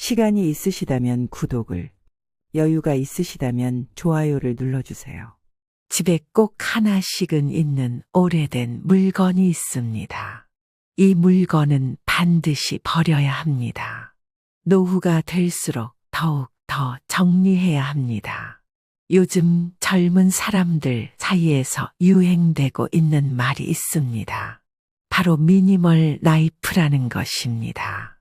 시간이 있으시다면 구독을, 여유가 있으시다면 좋아요를 눌러주세요. 집에 꼭 하나씩은 있는 오래된 물건이 있습니다. 이 물건은 반드시 버려야 합니다. 노후가 될수록 더욱 더 정리해야 합니다. 요즘 젊은 사람들 사이에서 유행되고 있는 말이 있습니다. 바로 미니멀 라이프라는 것입니다.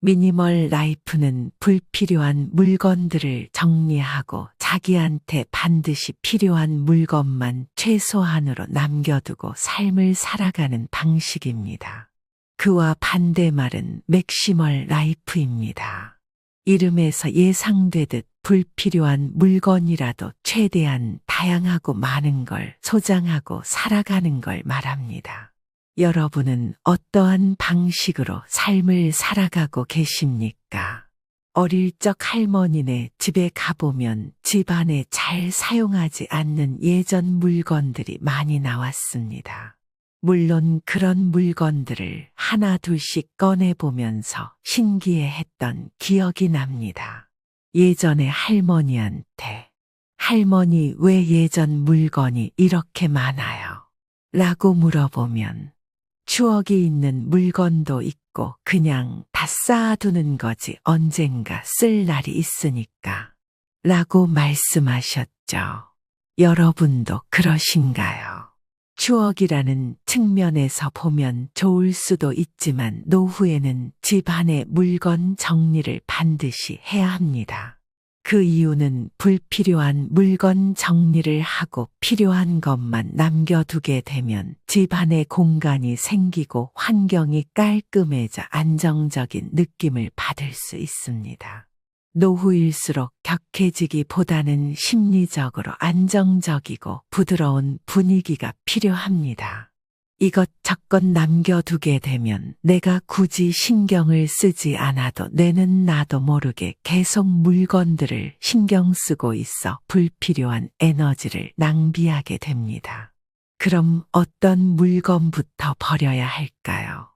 미니멀 라이프는 불필요한 물건들을 정리하고 자기한테 반드시 필요한 물건만 최소한으로 남겨두고 삶을 살아가는 방식입니다. 그와 반대말은 맥시멀 라이프입니다. 이름에서 예상되듯 불필요한 물건이라도 최대한 다양하고 많은 걸 소장하고 살아가는 걸 말합니다. 여러분은 어떠한 방식으로 삶을 살아가고 계십니까? 어릴 적 할머니네 집에 가보면 집안에 잘 사용하지 않는 예전 물건들이 많이 나왔습니다. 물론 그런 물건들을 하나 둘씩 꺼내보면서 신기해했던 기억이 납니다. 예전에 할머니한테 "할머니, 왜 예전 물건이 이렇게 많아요?" 라고 물어보면 추억이 있는 물건도 있고 그냥 다 쌓아두는 거지 언젠가 쓸 날이 있으니까 라고 말씀하셨죠. 여러분도 그러신가요? 추억이라는 측면에서 보면 좋을 수도 있지만 노후에는 집안의 물건 정리를 반드시 해야 합니다. 그 이유는 불필요한 물건 정리를 하고 필요한 것만 남겨두게 되면 집안에 공간이 생기고 환경이 깔끔해져 안정적인 느낌을 받을 수 있습니다. 노후일수록 격해지기보다는 심리적으로 안정적이고 부드러운 분위기가 필요합니다. 이것저것 남겨두게 되면 내가 굳이 신경을 쓰지 않아도 뇌는 나도 모르게 계속 물건들을 신경 쓰고 있어 불필요한 에너지를 낭비하게 됩니다. 그럼 어떤 물건부터 버려야 할까요?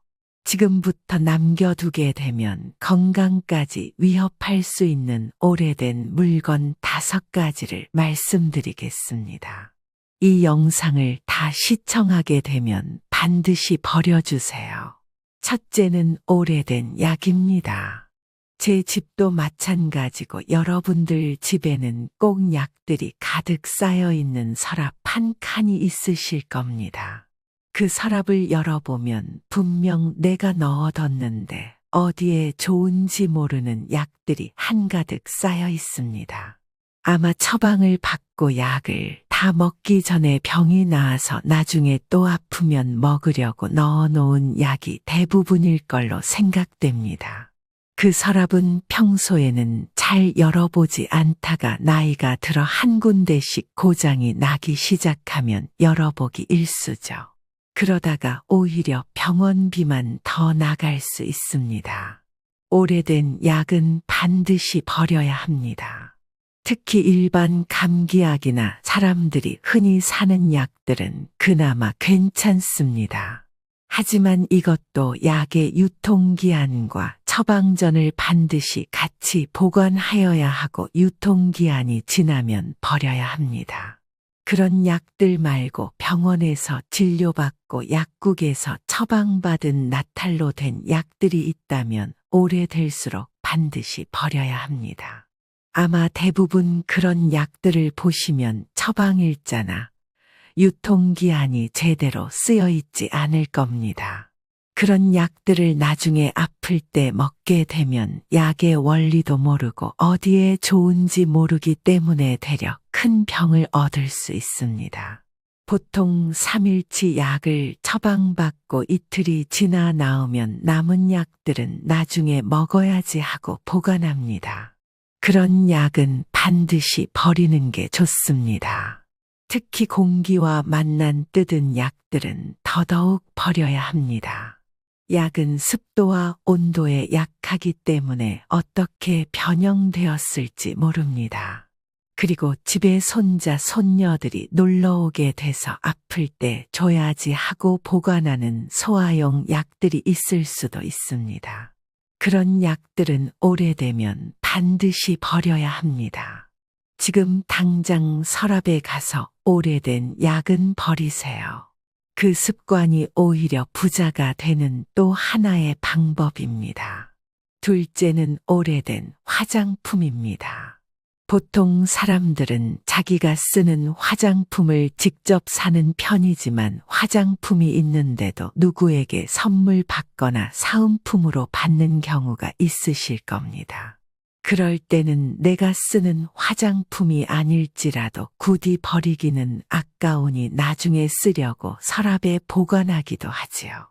지금부터 남겨두게 되면 건강까지 위협할 수 있는 오래된 물건 5가지를 말씀드리겠습니다. 이 영상을 다 시청하게 되면 반드시 버려주세요. 첫째는 오래된 약입니다. 제 집도 마찬가지고 여러분들 집에는 꼭 약들이 가득 쌓여 있는 서랍 한 칸이 있으실 겁니다. 그 서랍을 열어보면 분명 내가 넣어뒀는데 어디에 좋은지 모르는 약들이 한가득 쌓여 있습니다. 아마 처방을 받고 약을 다 먹기 전에 병이 나아서 나중에 또 아프면 먹으려고 넣어놓은 약이 대부분일 걸로 생각됩니다. 그 서랍은 평소에는 잘 열어보지 않다가 나이가 들어 한 군데씩 고장이 나기 시작하면 열어보기 일쑤죠. 그러다가 오히려 병원비만 더 나갈 수 있습니다. 오래된 약은 반드시 버려야 합니다. 특히 일반 감기약이나 사람들이 흔히 사는 약들은 그나마 괜찮습니다. 하지만 이것도 약의 유통기한과 처방전을 반드시 같이 보관하여야 하고 유통기한이 지나면 버려야 합니다. 그런 약들 말고 병원에서 진료받고 약국에서 처방받은 나탈로 된 약들이 있다면 오래될수록 반드시 버려야 합니다. 아마 대부분 그런 약들을 보시면 처방일자나 유통기한이 제대로 쓰여 있지 않을 겁니다. 그런 약들을 나중에 아플 때 먹게 되면 약의 원리도 모르고 어디에 좋은지 모르기 때문에 되려 큰 병을 얻을 수 있습니다. 보통 3일치 약을 처방받고 이틀이 지나 나오면 남은 약들은 나중에 먹어야지 하고 보관합니다. 그런 약은 반드시 버리는 게 좋습니다. 특히 공기와 만난 뜯은 약들은 더더욱 버려야 합니다. 약은 습도와 온도에 약하기 때문에 어떻게 변형되었을지 모릅니다. 그리고 집에 손자, 손녀들이 놀러오게 돼서 아플 때 줘야지 하고 보관하는 소화용 약들이 있을 수도 있습니다. 그런 약들은 오래되면 반드시 버려야 합니다. 지금 당장 서랍에 가서 오래된 약은 버리세요. 그 습관이 오히려 부자가 되는 또 하나의 방법입니다. 둘째는 오래된 화장품입니다. 보통 사람들은 자기가 쓰는 화장품을 직접 사는 편이지만 화장품이 있는데도 누구에게 선물 받거나 사은품으로 받는 경우가 있으실 겁니다. 그럴 때는 내가 쓰는 화장품이 아닐지라도 굳이 버리기는 아까우니 나중에 쓰려고 서랍에 보관하기도 하지요.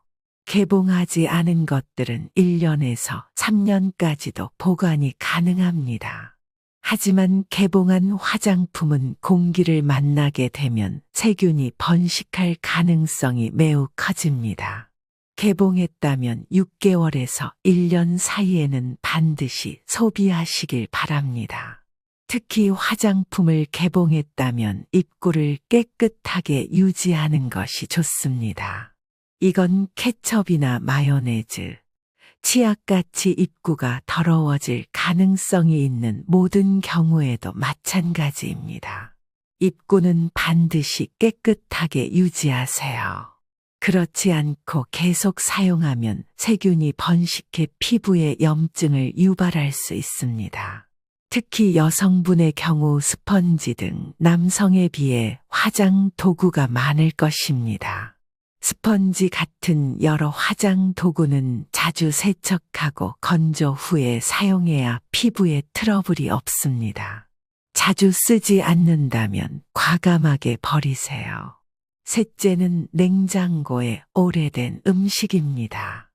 개봉하지 않은 것들은 1년에서 3년까지도 보관이 가능합니다. 하지만 개봉한 화장품은 공기를 만나게 되면 세균이 번식할 가능성이 매우 커집니다. 개봉했다면 6개월에서 1년 사이에는 반드시 소비하시길 바랍니다. 특히 화장품을 개봉했다면 입구를 깨끗하게 유지하는 것이 좋습니다. 이건 케첩이나 마요네즈, 치약같이 입구가 더러워질 가능성이 있는 모든 경우에도 마찬가지입니다. 입구는 반드시 깨끗하게 유지하세요. 그렇지 않고 계속 사용하면 세균이 번식해 피부에 염증을 유발할 수 있습니다. 특히 여성분의 경우 스펀지 등 남성에 비해 화장 도구가 많을 것입니다. 스펀지 같은 여러 화장 도구는 자주 세척하고 건조 후에 사용해야 피부에 트러블이 없습니다. 자주 쓰지 않는다면 과감하게 버리세요. 셋째는 냉장고에 오래된 음식입니다.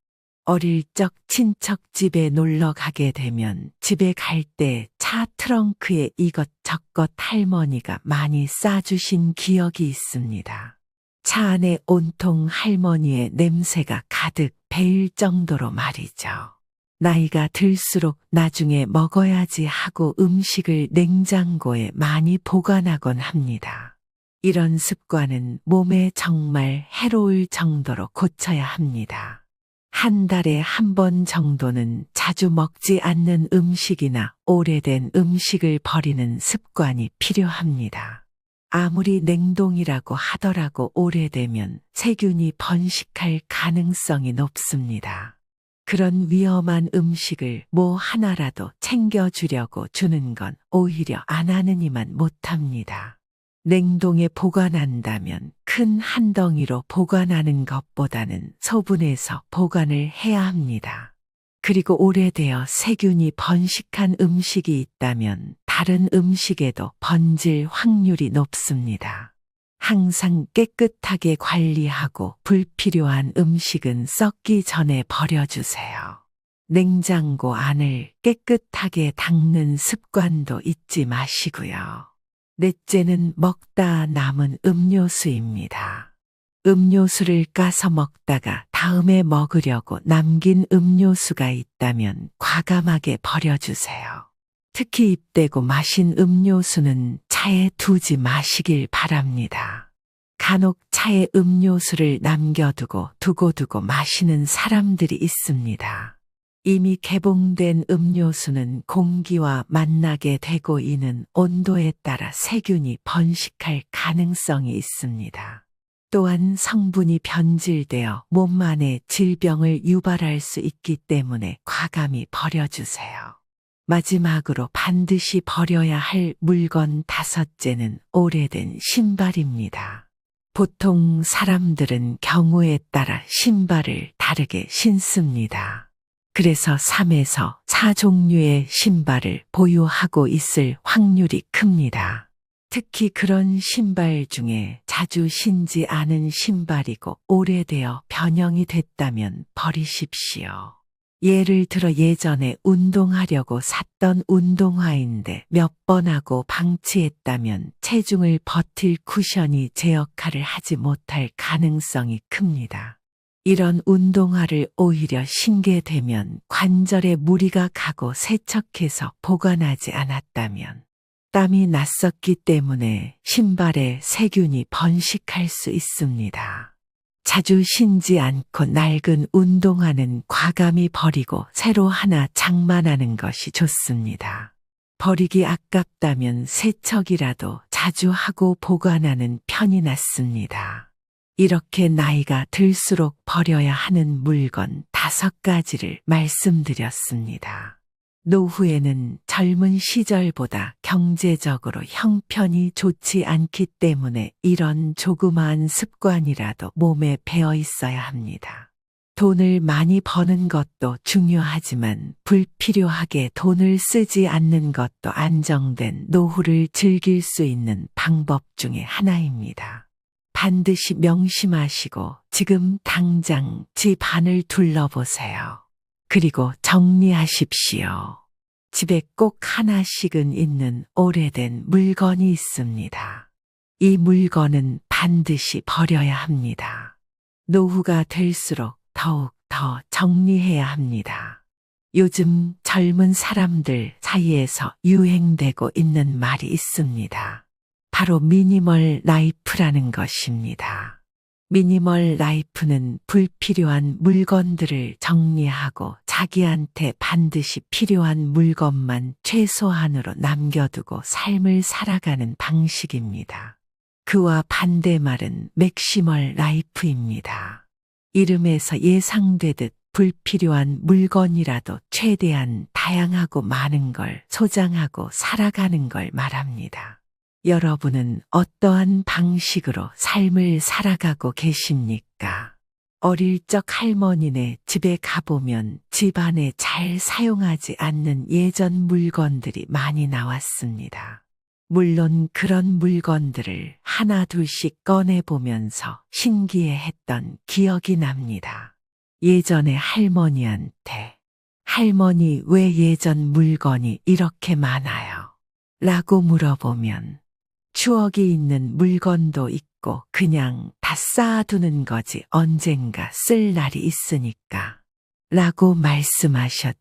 어릴 적 친척집에 놀러 가게 되면 집에 갈 때 차 트렁크에 이것저것 할머니가 많이 싸주신 기억이 있습니다. 차 안에 온통 할머니의 냄새가 가득 배일 정도로 말이죠. 나이가 들수록 나중에 먹어야지 하고 음식을 냉장고에 많이 보관하곤 합니다. 이런 습관은 몸에 정말 해로울 정도로 고쳐야 합니다. 한 달에 한 번 정도는 자주 먹지 않는 음식이나 오래된 음식을 버리는 습관이 필요합니다. 아무리 냉동이라고 하더라도 오래되면 세균이 번식할 가능성이 높습니다. 그런 위험한 음식을 뭐 하나라도 챙겨주려고 주는 건 오히려 안 하느니만 못합니다. 냉동에 보관한다면 큰 한 덩이로 보관하는 것보다는 소분해서 보관을 해야 합니다. 그리고 오래되어 세균이 번식한 음식이 있다면 다른 음식에도 번질 확률이 높습니다. 항상 깨끗하게 관리하고 불필요한 음식은 썩기 전에 버려주세요. 냉장고 안을 깨끗하게 닦는 습관도 잊지 마시고요. 넷째는 먹다 남은 음료수입니다. 음료수를 까서 먹다가 다음에 먹으려고 남긴 음료수가 있다면 과감하게 버려주세요. 특히 입대고 마신 음료수는 차에 두지 마시길 바랍니다. 간혹 차에 음료수를 남겨두고 두고두고 마시는 사람들이 있습니다. 이미 개봉된 음료수는 공기와 만나게 되고 있는 온도에 따라 세균이 번식할 가능성이 있습니다. 또한 성분이 변질되어 몸 안에 질병을 유발할 수 있기 때문에 과감히 버려주세요. 마지막으로 반드시 버려야 할 물건 5째는 오래된 신발입니다. 보통 사람들은 경우에 따라 신발을 다르게 신습니다. 그래서 3에서 4종류의 신발을 보유하고 있을 확률이 큽니다. 특히 그런 신발 중에 자주 신지 않은 신발이고 오래되어 변형이 됐다면 버리십시오. 예를 들어 예전에 운동하려고 샀던 운동화인데 몇 번 하고 방치했다면 체중을 버틸 쿠션이 제 역할을 하지 못할 가능성이 큽니다. 이런 운동화를 오히려 신게 되면 관절에 무리가 가고 세척해서 보관하지 않았다면 땀이 났었기 때문에 신발에 세균이 번식할 수 있습니다. 자주 신지 않고 낡은 운동화는 과감히 버리고 새로 하나 장만하는 것이 좋습니다. 버리기 아깝다면 세척이라도 자주 하고 보관하는 편이 낫습니다. 이렇게 나이가 들수록 버려야 하는 물건 5가지를 말씀드렸습니다. 노후에는 젊은 시절보다 경제적으로 형편이 좋지 않기 때문에 이런 조그마한 습관이라도 몸에 배어 있어야 합니다. 돈을 많이 버는 것도 중요하지만 불필요하게 돈을 쓰지 않는 것도 안정된 노후를 즐길 수 있는 방법 중에 하나입니다. 반드시 명심하시고 지금 당장 집 안을 둘러보세요. 그리고 정리하십시오. 집에 꼭 하나씩은 있는 오래된 물건이 있습니다. 이 물건은 반드시 버려야 합니다. 노후가 될수록 더욱 더 정리해야 합니다. 요즘 젊은 사람들 사이에서 유행되고 있는 말이 있습니다. 바로 미니멀 라이프라는 것입니다. 미니멀 라이프는 불필요한 물건들을 정리하고 자기한테 반드시 필요한 물건만 최소한으로 남겨두고 삶을 살아가는 방식입니다. 그와 반대말은 맥시멀 라이프입니다. 이름에서 예상되듯 불필요한 물건이라도 최대한 다양하고 많은 걸 소장하고 살아가는 걸 말합니다. 여러분은 어떠한 방식으로 삶을 살아가고 계십니까? 어릴 적 할머니네 집에 가보면 집안에 잘 사용하지 않는 예전 물건들이 많이 나왔습니다. 물론 그런 물건들을 하나 둘씩 꺼내보면서 신기해했던 기억이 납니다. 예전에 할머니한테 "할머니, 왜 예전 물건이 이렇게 많아요?" 라고 물어보면 추억이 있는 물건도 있고 그냥 다 쌓아두는 거지 언젠가 쓸 날이 있으니까 라고 말씀하셨죠.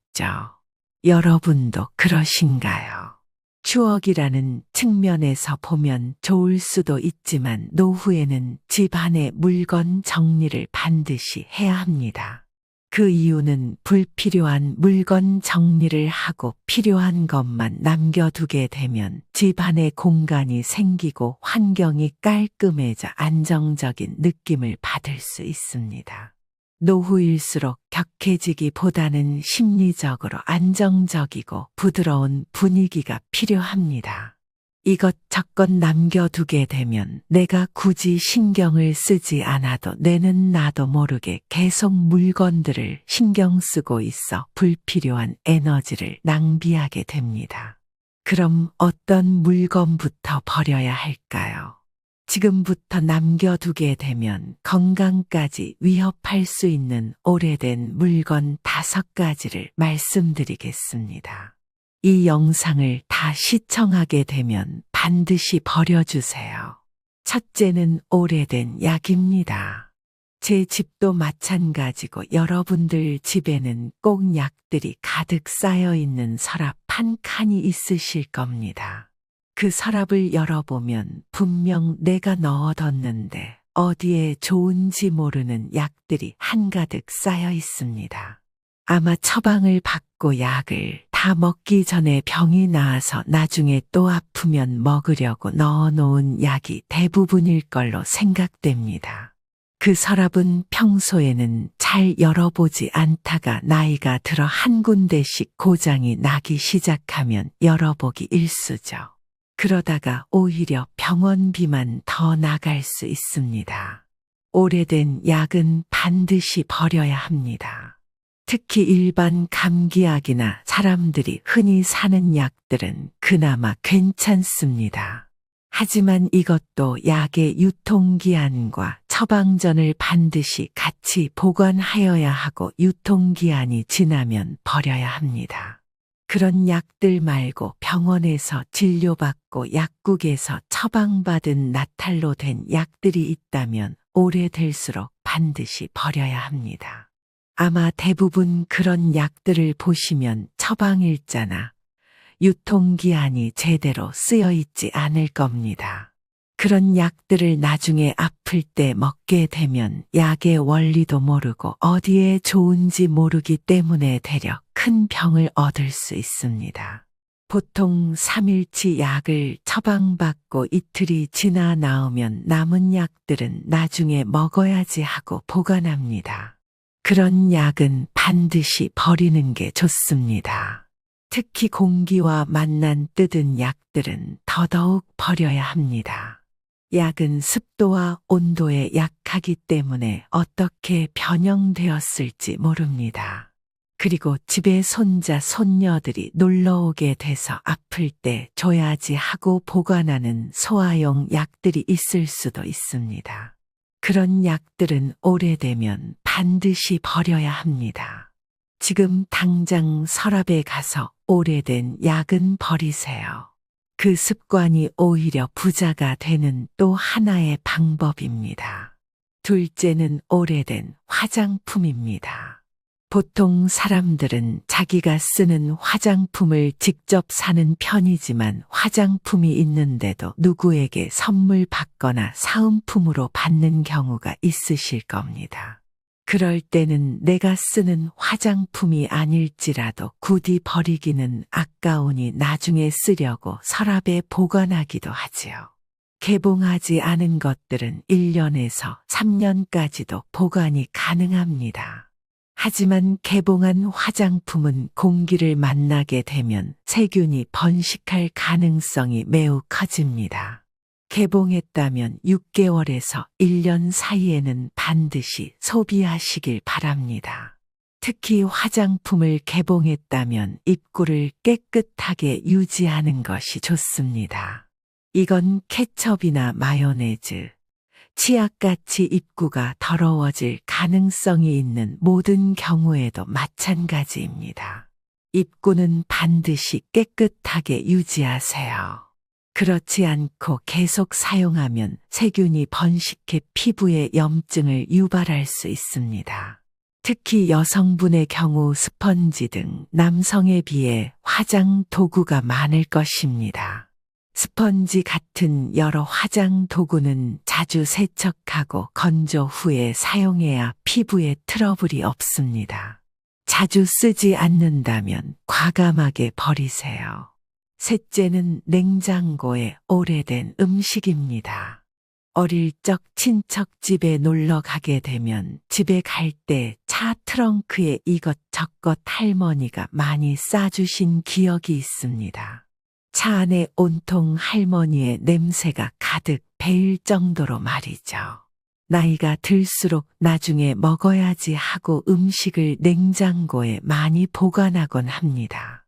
여러분도 그러신가요? 추억이라는 측면에서 보면 좋을 수도 있지만 노후에는 집안의 물건 정리를 반드시 해야 합니다. 그 이유는 불필요한 물건 정리를 하고 필요한 것만 남겨두게 되면 집안에 공간이 생기고 환경이 깔끔해져 안정적인 느낌을 받을 수 있습니다. 노후일수록 격해지기보다는 심리적으로 안정적이고 부드러운 분위기가 필요합니다. 이것저것 남겨두게 되면 내가 굳이 신경을 쓰지 않아도 뇌는 나도 모르게 계속 물건들을 신경 쓰고 있어 불필요한 에너지를 낭비하게 됩니다. 그럼 어떤 물건부터 버려야 할까요? 지금부터 남겨두게 되면 건강까지 위협할 수 있는 오래된 물건 5가지를 말씀드리겠습니다. 이 영상을 다 시청하게 되면 반드시 버려주세요. 첫째는 오래된 약입니다. 제 집도 마찬가지고 여러분들 집에는 꼭 약들이 가득 쌓여 있는 서랍 한 칸이 있으실 겁니다. 그 서랍을 열어보면 분명 내가 넣어뒀는데 어디에 좋은지 모르는 약들이 한가득 쌓여 있습니다. 아마 처방을 받고 약을 다 먹기 전에 병이 나아서 나중에 또 아프면 먹으려고 넣어놓은 약이 대부분일 걸로 생각됩니다. 그 서랍은 평소에는 잘 열어보지 않다가 나이가 들어 한 군데씩 고장이 나기 시작하면 열어보기 일쑤죠. 그러다가 오히려 병원비만 더 나갈 수 있습니다. 오래된 약은 반드시 버려야 합니다. 특히 일반 감기약이나 사람들이 흔히 사는 약들은 그나마 괜찮습니다. 하지만 이것도 약의 유통기한과 처방전을 반드시 같이 보관하여야 하고 유통기한이 지나면 버려야 합니다. 그런 약들 말고 병원에서 진료받고 약국에서 처방받은 나탈로 된 약들이 있다면 오래될수록 반드시 버려야 합니다. 아마 대부분 그런 약들을 보시면 처방일자나 유통기한이 제대로 쓰여 있지 않을 겁니다. 그런 약들을 나중에 아플 때 먹게 되면 약의 원리도 모르고 어디에 좋은지 모르기 때문에 되려 큰 병을 얻을 수 있습니다. 보통 3일치 약을 처방받고 이틀이 지나 나오면 남은 약들은 나중에 먹어야지 하고 보관합니다. 그런 약은 반드시 버리는 게 좋습니다. 특히 공기와 만난 뜯은 약들은 더더욱 버려야 합니다. 약은 습도와 온도에 약하기 때문에 어떻게 변형되었을지 모릅니다. 그리고 집에 손자, 손녀들이 놀러 오게 돼서 아플 때 줘야지 하고 보관하는 소화용 약들이 있을 수도 있습니다. 그런 약들은 오래되면 반드시 버려야 합니다. 지금 당장 서랍에 가서 오래된 약은 버리세요. 그 습관이 오히려 부자가 되는 또 하나의 방법입니다. 둘째는 오래된 화장품입니다. 보통 사람들은 자기가 쓰는 화장품을 직접 사는 편이지만 화장품이 있는데도 누구에게 선물 받거나 사은품으로 받는 경우가 있으실 겁니다. 그럴 때는 내가 쓰는 화장품이 아닐지라도 굳이 버리기는 아까우니 나중에 쓰려고 서랍에 보관하기도 하지요. 개봉하지 않은 것들은 1년에서 3년까지도 보관이 가능합니다. 하지만 개봉한 화장품은 공기를 만나게 되면 세균이 번식할 가능성이 매우 커집니다. 개봉했다면 6개월에서 1년 사이에는 반드시 소비하시길 바랍니다. 특히 화장품을 개봉했다면 입구를 깨끗하게 유지하는 것이 좋습니다. 이건 케첩이나 마요네즈, 치약같이 입구가 더러워질 가능성이 있는 모든 경우에도 마찬가지입니다. 입구는 반드시 깨끗하게 유지하세요. 그렇지 않고 계속 사용하면 세균이 번식해 피부에 염증을 유발할 수 있습니다. 특히 여성분의 경우 스펀지 등 남성에 비해 화장 도구가 많을 것입니다. 스펀지 같은 여러 화장 도구는 자주 세척하고 건조 후에 사용해야 피부에 트러블이 없습니다. 자주 쓰지 않는다면 과감하게 버리세요. 셋째는 냉장고에 오래된 음식입니다. 어릴 적 친척 집에 놀러 가게 되면 집에 갈 때 차 트렁크에 이것저것 할머니가 많이 싸주신 기억이 있습니다. 차 안에 온통 할머니의 냄새가 가득 배일 정도로 말이죠. 나이가 들수록 나중에 먹어야지 하고 음식을 냉장고에 많이 보관하곤 합니다.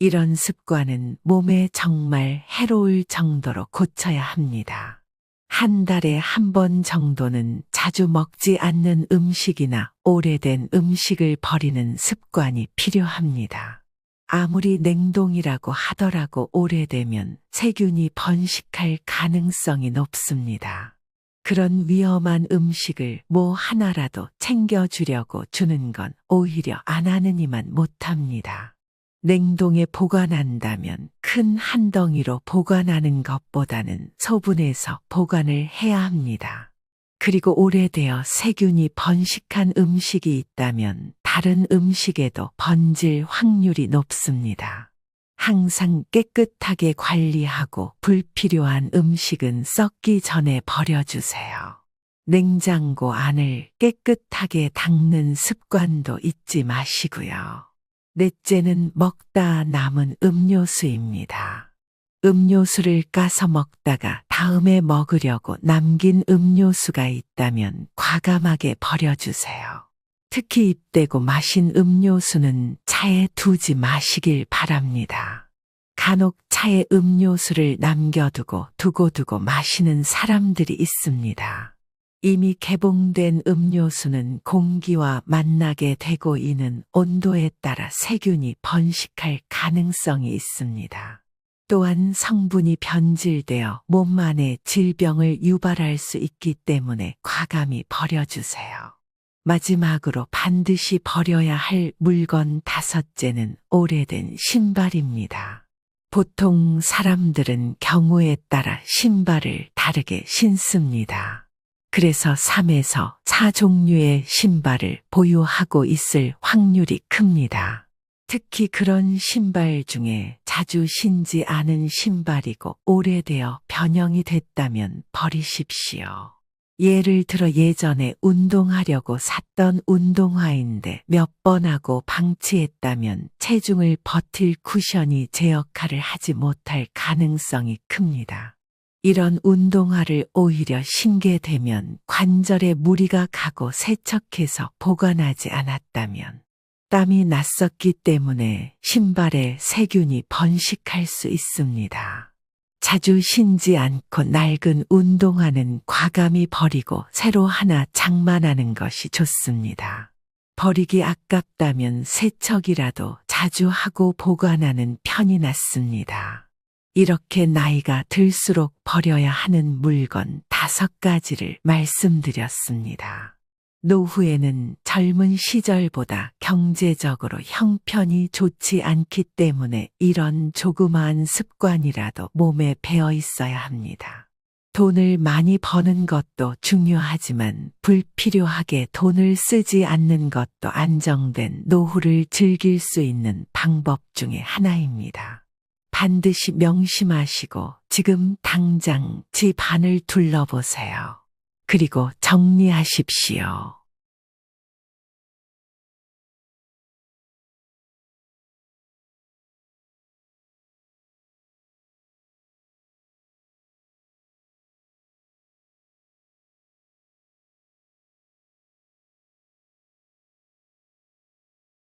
이런 습관은 몸에 정말 해로울 정도로 고쳐야 합니다. 한 달에 한 번 정도는 자주 먹지 않는 음식이나 오래된 음식을 버리는 습관이 필요합니다. 아무리 냉동이라고 하더라도 오래되면 세균이 번식할 가능성이 높습니다. 그런 위험한 음식을 뭐 하나라도 챙겨주려고 주는 건 오히려 안 하느니만 못합니다. 냉동에 보관한다면 큰 한 덩이로 보관하는 것보다는 소분해서 보관을 해야 합니다. 그리고 오래되어 세균이 번식한 음식이 있다면 다른 음식에도 번질 확률이 높습니다. 항상 깨끗하게 관리하고 불필요한 음식은 썩기 전에 버려주세요. 냉장고 안을 깨끗하게 닦는 습관도 잊지 마시고요. 넷째는 먹다 남은 음료수입니다. 음료수를 까서 먹다가 다음에 먹으려고 남긴 음료수가 있다면 과감하게 버려주세요. 특히 입대고 마신 음료수는 차에 두지 마시길 바랍니다. 간혹 차에 음료수를 남겨두고 두고두고 마시는 사람들이 있습니다. 이미 개봉된 음료수는 공기와 만나게 되고 있는 온도에 따라 세균이 번식할 가능성이 있습니다. 또한 성분이 변질되어 몸 안에 질병을 유발할 수 있기 때문에 과감히 버려주세요. 마지막으로 반드시 버려야 할 물건 5째는 오래된 신발입니다. 보통 사람들은 경우에 따라 신발을 다르게 신습니다. 그래서 3에서 4 종류의 신발을 보유하고 있을 확률이 큽니다. 특히 그런 신발 중에 자주 신지 않은 신발이고 오래되어 변형이 됐다면 버리십시오. 예를 들어 예전에 운동하려고 샀던 운동화인데 몇 번 하고 방치했다면 체중을 버틸 쿠션이 제 역할을 하지 못할 가능성이 큽니다. 이런 운동화를 오히려 신게 되면 관절에 무리가 가고 세척해서 보관하지 않았다면 땀이 났었기 때문에 신발에 세균이 번식할 수 있습니다. 자주 신지 않고 낡은 운동화는 과감히 버리고 새로 하나 장만하는 것이 좋습니다. 버리기 아깝다면 세척이라도 자주 하고 보관하는 편이 낫습니다. 이렇게 나이가 들수록 버려야 하는 물건 5가지를 말씀드렸습니다. 노후에는 젊은 시절보다 경제적으로 형편이 좋지 않기 때문에 이런 조그마한 습관이라도 몸에 배어 있어야 합니다. 돈을 많이 버는 것도 중요하지만 불필요하게 돈을 쓰지 않는 것도 안정된 노후를 즐길 수 있는 방법 중에 하나입니다. 반드시 명심하시고 지금 당장 집 안을 둘러보세요. 그리고 정리하십시오.